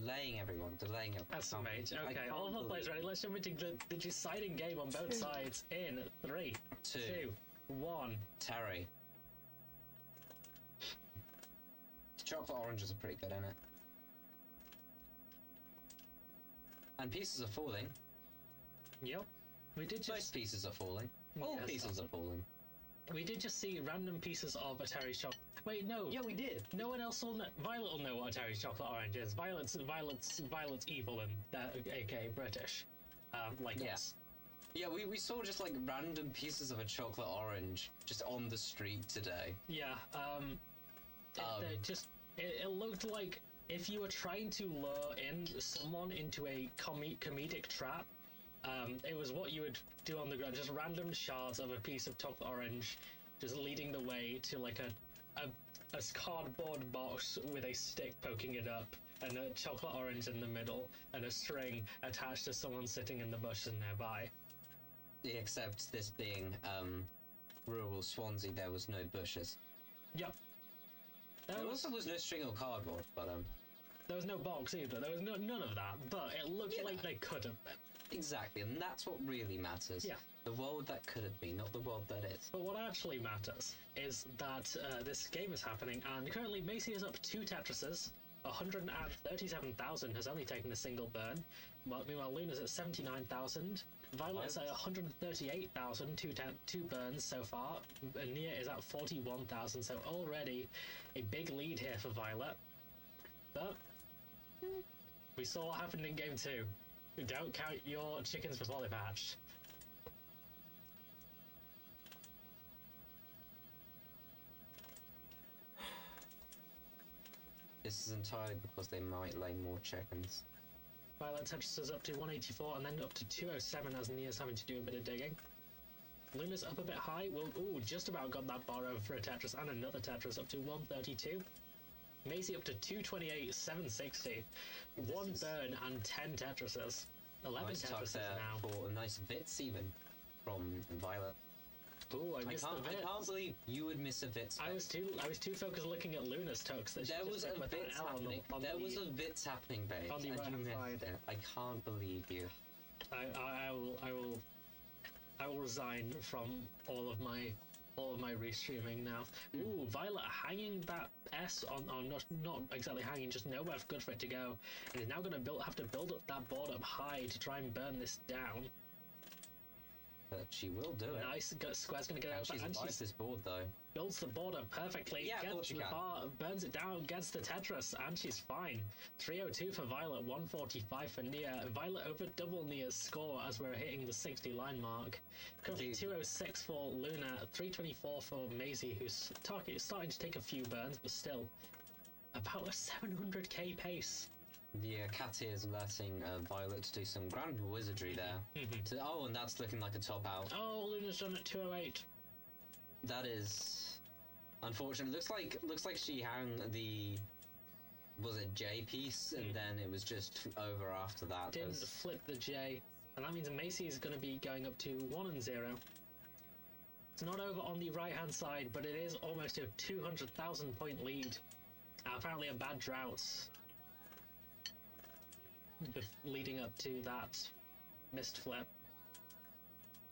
delaying everyone. Delaying everyone. That's mate. Okay, all of our players ready. Let's jump into the deciding game on both sides in 3, 2, 1. Terry. Chocolate oranges are pretty good, innit? And pieces are falling. Yep. We did just... Most pieces are falling. All pieces are falling. We did just see random pieces of a Terry's chocolate. Wait, no. Yeah, we did. No one else will know. Violet will know what a Terry's chocolate orange is. Violet's evil and aka British, like us. Yeah, we saw just like random pieces of a chocolate orange just on the street today. Yeah. It looked like if you were trying to lure in someone into a comedic trap. It was what you would do on the ground, just random shards of a piece of chocolate orange, just leading the way to like a cardboard box with a stick poking it up, and a chocolate orange in the middle, and a string attached to someone sitting in the bushes nearby. Except this being rural Swansea, there was no bushes. Yep. There also was no string or cardboard, but there was no box either. There was none of that, but it looked like they could have been. Exactly, and that's what really matters. Yeah. The world that could have been, not the world that is. But what actually matters is that this game is happening, and currently Macy is up 2 Tetrises. 137,000 has only taken a single burn. Meanwhile, Luna's at 79,000. Violet's at 138,000, two burns so far. And Nia is at 41,000, so already a big lead here for Violet. But we saw what happened in game 2. Don't count your chickens before they've hatched. This is entirely because they might lay more chickens. Violet Tetris is up to 184 and then up to 207 as Nia's having to do a bit of digging. Luna's up a bit high. Well, just about got that bar over for a Tetris and another Tetris up to 132. Macy up to 228, 760. One burn and 10 Tetrises. 11 Tetrises now. For a nice Vits even from Violet. Ooh, I missed the Vits. I can't believe you would miss a Vits. I was too focused looking at Luna's tux that there was a Vits happening. There was a Vits happening, babe. On the right-hand side. I can't believe you. I will resign from all of my restreaming now. Ooh, Violet hanging that S on not exactly hanging, just nowhere good for it to go, and is now going to have to build up that board up high to try and burn this down. But she will do it. Nice, Square's going to get out. She's advised this board though. Builds the board up perfectly. Yeah, gets the bar, burns it down, gets the Tetris, and she's fine. 302 for Violet, 145 for Nia. Violet over double Nia's score as we're hitting the 60 line mark. Currently 206 for Luna, 324 for Maisie, who's starting to take a few burns, but still about a 700k pace. The cat is letting Violet do some grand wizardry there. Oh, and that's looking like a top out. Oh, Luna's done at 208. That is unfortunate. Looks like she hung the J piece, and then it was just over after that. Didn't flip the J, and that means Macy is going to be going up to 1-0. It's not over on the right hand side, but it is almost a 200,000 point lead. Apparently a bad drought leading up to that missed flip.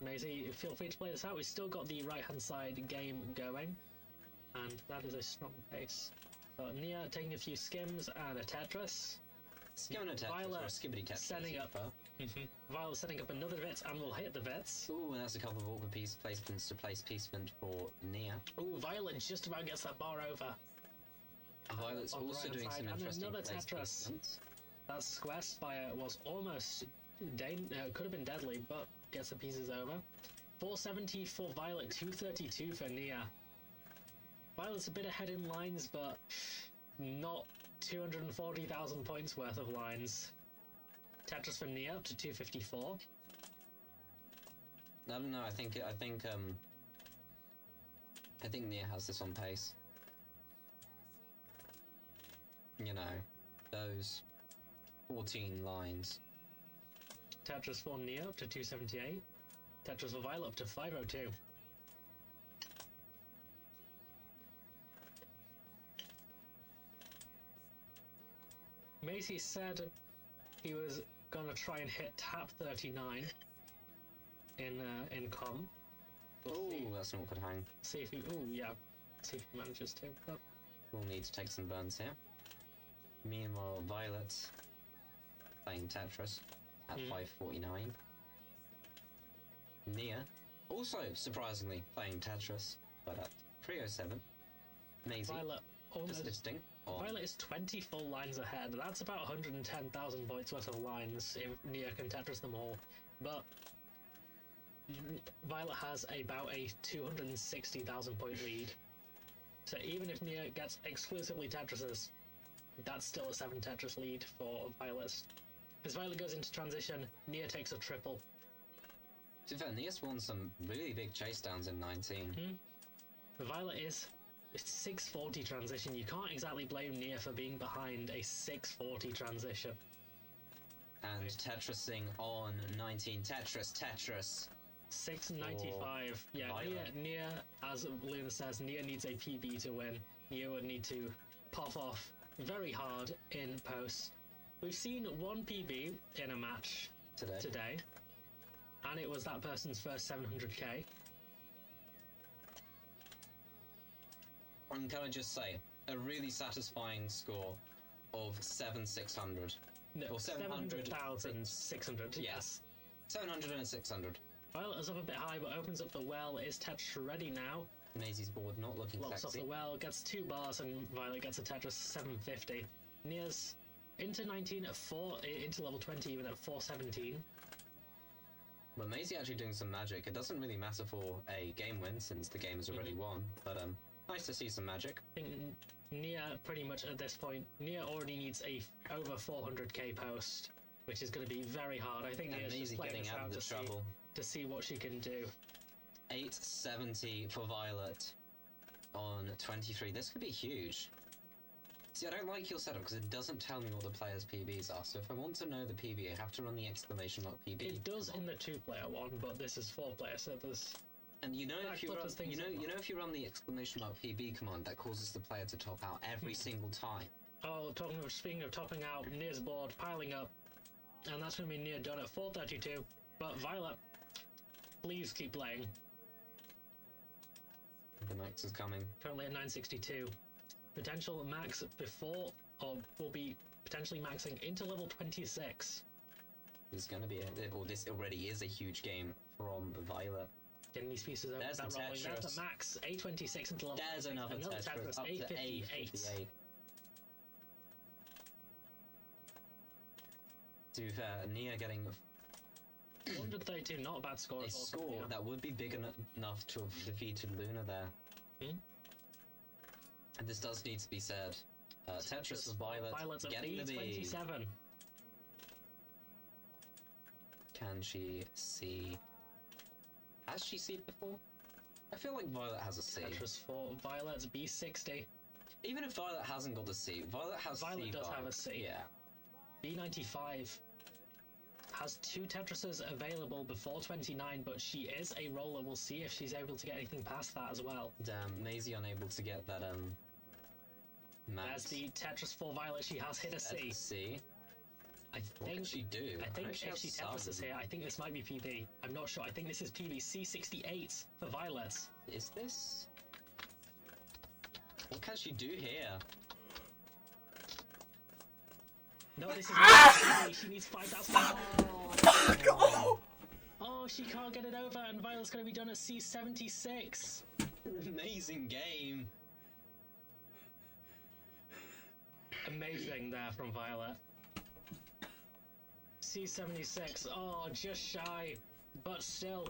Maisie, feel free to play this out. We've still got the right hand side game going, and that is a strong pace. So Nia taking a few skims and a Tetris. Skimming a Tetris, Violet or a skibbity Tetris. Setting up. Violet setting up another Vits and will hit the Vits. Ooh, and that's a couple of awkward piece placements to place piecement for Nia. Ooh, Violet just about gets that bar over. Violet's also doing some interesting another place Tetris. placements. That square spire was almost could have been deadly, but gets the pieces over. 470 for Violet, 232 for Nia. Violet's a bit ahead in lines, but not 240,000 points worth of lines. Tetris for Nia up to 254. I don't know. I think Nia has this on pace. You know, those 14 lines. Tetris for Nia up to 278. Tetris for Violet up to 502. Macy said he was gonna try and hit tap 39 in com. Oh, that's an awkward hang. See if he. Oh yeah. See if he manages to. But We'll need to take some burns here. Meanwhile, Violet playing Tetris at 549. Nia also surprisingly playing Tetris, but at 307. Maisie Violet almost. persisting on. Violet is 20 full lines ahead. That's about 110,000 points worth of lines if Nia can Tetris them all. But Violet has about a 260,000 point lead. So even if Nia gets exclusively Tetrises, that's still a 7 Tetris lead for Violet. As Violet goes into transition, Nia takes a triple. To be fair, Nia's won some really big chase downs in 19. Violet is a 640 transition. You can't exactly blame Nia for being behind a 640 transition. And Tetrising on 19. Tetris. 695. Yeah, Nia, as Luna says, Nia needs a PB to win. Nia would need to pop off very hard in post. We've seen one PB in a match today, and it was that person's first 700k. And can I just say, a really satisfying score of 7,600. No, or 700,600. Yes. 700 and 600. Violet is up a bit high, but opens up the well. Is Tetris ready now? Maisie's board not looking Locks sexy. off the well, gets 2 bars, and Violet gets a Tetris 750. Nia's into 19 at 4, into level 20 even at 417. But Maisie actually doing some magic. It doesn't really matter for a game win since the game is already won, but nice to see some magic. I think Nia pretty much at this point, Nia already needs a over 400k post, which is going to be very hard. I think Nia's just playing this out to see what she can do. 870 for Violet on 23. This could be huge. See, I don't like your setup because it doesn't tell me what the players' PBs are. So if I want to know the PB, I have to run the exclamation mark PB. It does in the 2-player one, but this is 4-player, so there's. And you know if you run, if you run the exclamation mark PB command, that causes the player to top out every single time. Oh, speaking of topping out, Nia's board piling up, and that's going to be Nia done at 432. But Violet, please keep playing. The max is coming. Currently at 962. Potential max before, or will be potentially maxing into level 26. This is going to be this already is a huge game from Violet. Getting these pieces over that rolling. There's the max. 826 into level. There's another Tetris. Up 858. To be fair, Nia getting 132, not a bad score. A score that would be big enough to have defeated Luna there. And this does need to be said. Tetris with Violet getting the B. 27. Can she see? Has she seen before? I feel like Violet has a C. Tetris for Violet's B60. Even if Violet hasn't got the C, Violet has Violet C. does have a C. Yeah. B95 has 2 Tetrises available before 29, but she is a roller. We'll see if she's able to get anything past that as well. Damn, Maisie unable to get that max. There's the Tetris for Violet. She has hit a C. C. What can she do? I think if she Tetrises here, I think this might be PB. I'm not sure. I think this is PB. C68 for Violet. Is this? What can she do here? No, this is not PB. She needs 5,000. Oh, she can't get it over, and Violet's going to be done at C76. Amazing game. Amazing there from Violet. C76, oh, just shy, but still.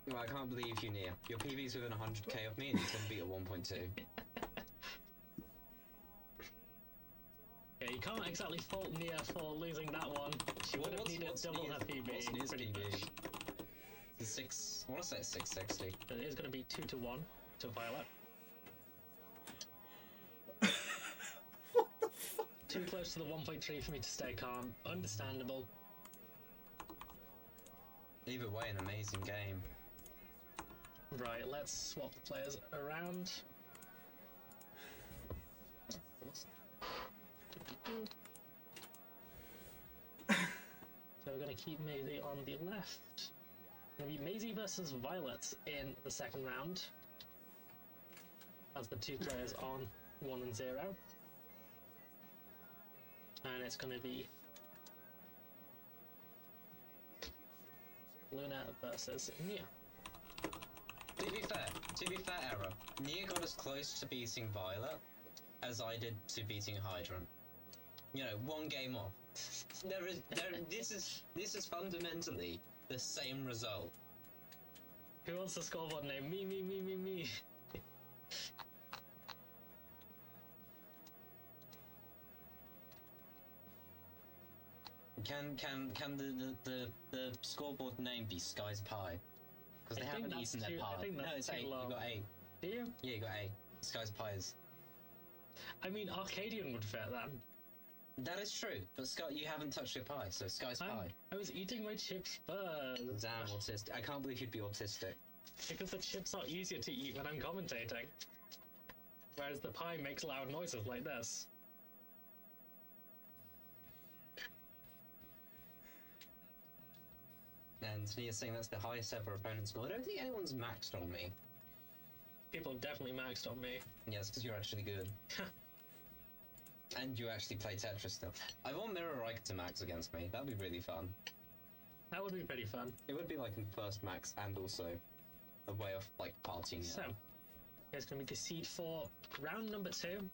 Well, I can't believe you, Nia. Your PB's within 100k of me and you couldn't beat a 1.2. Yeah, you can't exactly fault Nia for losing that one. She would have needed double her PB. What's Nia's pretty PB? much. I want to say it's 660. It is going to be 2-1 to Violet. Too close to the 1.3 for me to stay calm. Understandable. Either way, an amazing game. Right, let's swap the players around. we're going to keep Maisie on the left. Going to be Maisie versus Violet in the second round. As the two players on 1 and 0. And it's going to be Luna versus Nia. To be fair, Error, Nia got as close to beating Violet as I did to beating Hydra. You know, one game off. This is fundamentally the same result. Who wants the scoreboard name? Me. Can the scoreboard name be Sky's Pie? Because they haven't eaten their pie. No, it's 8. You got 8. Do you? Yeah, you got 8. Sky's Pies. I mean, Arcadian would fit then. That is true, but Scott, you haven't touched your pie, so Sky's Pie. I was eating my chips first. Damn, autistic. I can't believe you'd be autistic. Because the chips are easier to eat when I'm commentating. Whereas the pie makes loud noises like this. And Nia's saying that's the highest ever opponent score. I don't think anyone's maxed on me. People have definitely maxed on me. Yes, because you're actually good. And you actually play Tetris still. I want Mirror Ike to max against me. That'd be really fun. That would be pretty fun. It would be like a first max and also a way of like partying. So, here's going to be the seed for round number 2.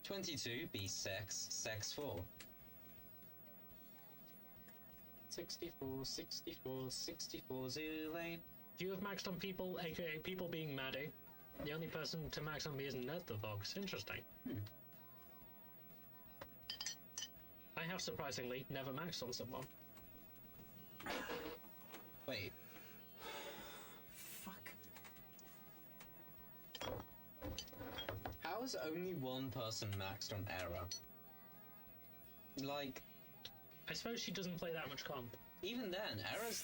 "22 be sex 4. 64 Zulane. You have maxed on people, aka people being Maddie. The only person to max on me is Nerd the Vox. Interesting. I have surprisingly never maxed on someone. Wait. Fuck. How is only one person maxed on Error? Like, I suppose she doesn't play that much comp. even then, Error's